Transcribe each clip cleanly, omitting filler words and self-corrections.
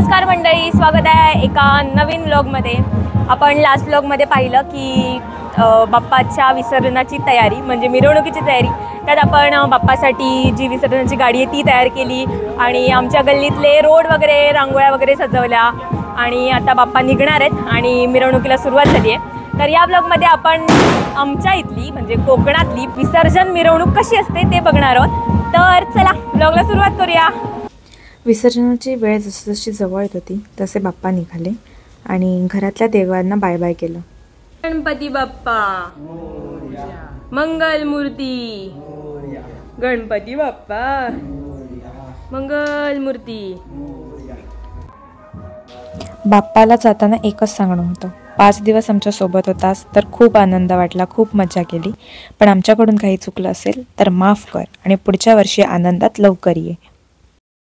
नमस्कार मंडळी, स्वागत आहे एका नवीन व्लॉगमध्ये। आपण लास्ट व्लॉगमध्ये पाहिलं की बाप्पाच्या विसर्जनाची तयारी म्हणजे मिरवणुकीची तयारी। त्यात आपण बाप्पासाठी जी विसर्जनाची गाडी आहे ती तयार केली आणि आमच्या गल्लीतले रोड वगैरे रांगोळ्या वगैरे सजवल्या आणि आता बाप्पा निघणार आहेत आणि मिरवणुकीला सुरुवात झाली आहे। तर या व्लॉगमध्ये आपण आमच्या इथली म्हणजे कोकणातली विसर्जन मिरवणूक कशी असते ते बघणार आहोत। तर चला व्लॉगला सुरुवात करूया। विसर्जनाची वेळ जसजशी जवळ येत होती तसे बाप्पा निघाले आणि घरातल्या देवांना बाय बाय केलं। गणपती बाप्पा मंगल मूर्ती, गणपती बाप्पा मंगल मूर्ती। बाप्पाला जाताना एकच सांगणं होतं, 5 दिवस आमच्या सोबत होतास तर खूप आनंद वाटला, खूप मजा केली, पण आमच्याकडून काही चुकलं असेल तर माफ कर आणि पुढच्या वर्षी आनंदात लवकर ये।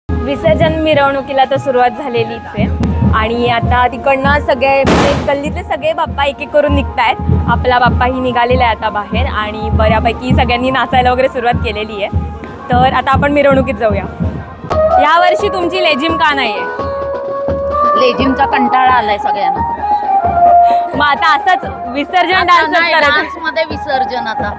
विसर्जन मिरवणुकीला तर सुरुवात झालेलीच आहे आणि आता तिकडनं सगळे गल्लीतले सगळे बाप्पा एक एक करून निघतायत। आपला बाप्पाही निघालेला आहे आता बाहेर आणि बऱ्यापैकी सगळ्यांनी नाचायला वगैरे सुरुवात केलेली आहे। तर आता आपण मिरवणुकीत जाऊया। यावर्षी तुमची लेझिम का नाही आहे? लेझिमचा कंटाळा आलाय सगळ्यांना। मग आता असंच विसर्जन डान्स मध्ये विसर्जन आता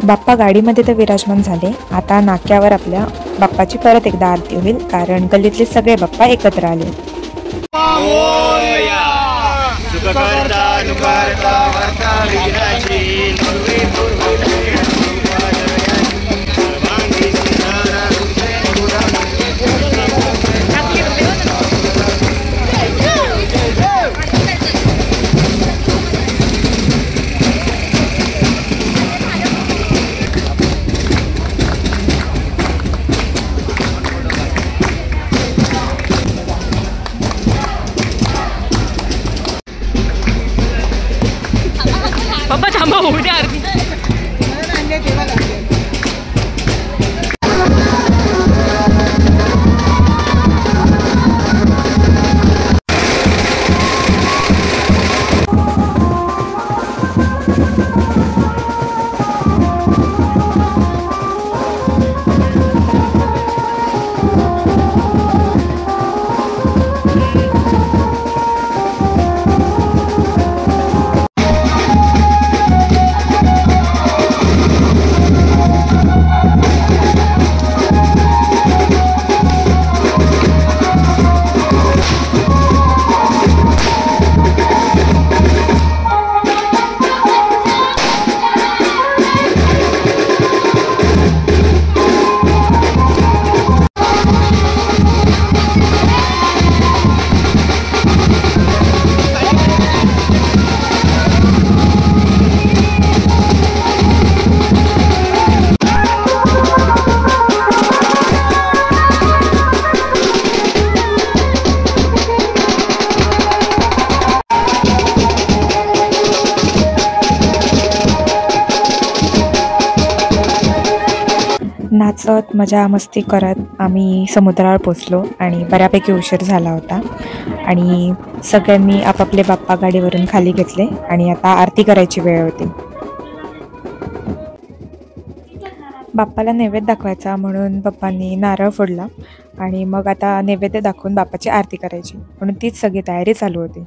बाप्पा गाडीमध्ये तर विराजमान झाले। आता नाक्यावर आपल्या बाप्पाची परत एकदा आरती होईल कारण गल्लीतले सगळे बाप्पा एकत्र आले। बाप्पा थांबा, होऊ द्या आरती। नाचत मजा मस्ती करत आम्ही समुद्रावर पोचलो आणि बऱ्यापैकी उशीर झाला होता आणि सगळ्यांनी आपापले बाप्पा गाडीवरून खाली घेतले आणि आता आरती करायची वेळ होती। बाप्पाला नैवेद्य दाखवायचा म्हणून बाप्पांनी नारळ फोडला आणि मग आता नैवेद्य दाखवून बाप्पाची आरती करायची म्हणून तीच सगळी तयारी चालू होती।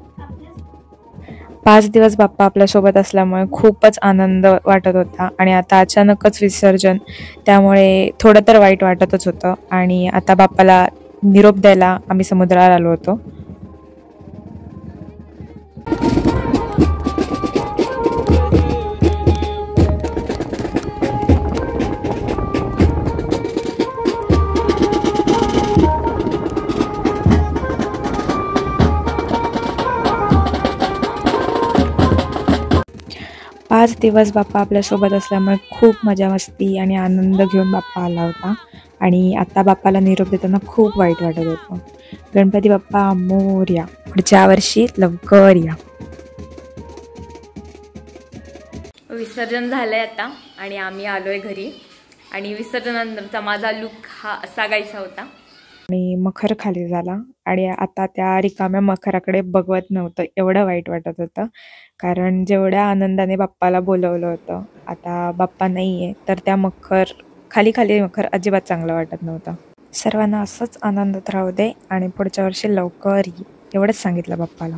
5 दिवस बाप्पा आपल्यासोबत असल्यामुळे खूपच आनंद वाटत होता आणि आता अचानकच विसर्जन, त्यामुळे थोडं तर वाईट वाटतच होतं आणि आता बाप्पाला निरोप द्यायला आम्ही समुद्रावर आलो होतो। 5 दिवस बाप्पा आपल्यासोबत असल्यामुळे खूप मजा मस्ती आणि आनंद घेऊन बाप्पा आला होता. आणि आता बाप्पाला निरोप देताना खूप वाईट वाटत होतं. गणपती बाप्पा मोरया, पुढच्या वर्षी लवकर या. विसर्जन झालंय आता आणि आम्ही आलोय घरी. आणि विसर्जनानंतरचा माझा लुक हा असा गायचा होता. आणि मखर खाली झाला आणि आता त्या रिकाम्या मखराकडे बघवत नव्हतं, एवढं वाईट वाटत होतं. कारण जेवढ्या आनंदाने बाप्पाला बोलवलं होतं, आता बाप्पा नाही आहे तर त्या खाली खाली मखर अजिबात चांगलं वाटत नव्हतं. सर्वांना असंच आनंदात राहू दे आणि पुढच्या वर्षी लवकर ये, एवढंच सांगितलं बाप्पाला.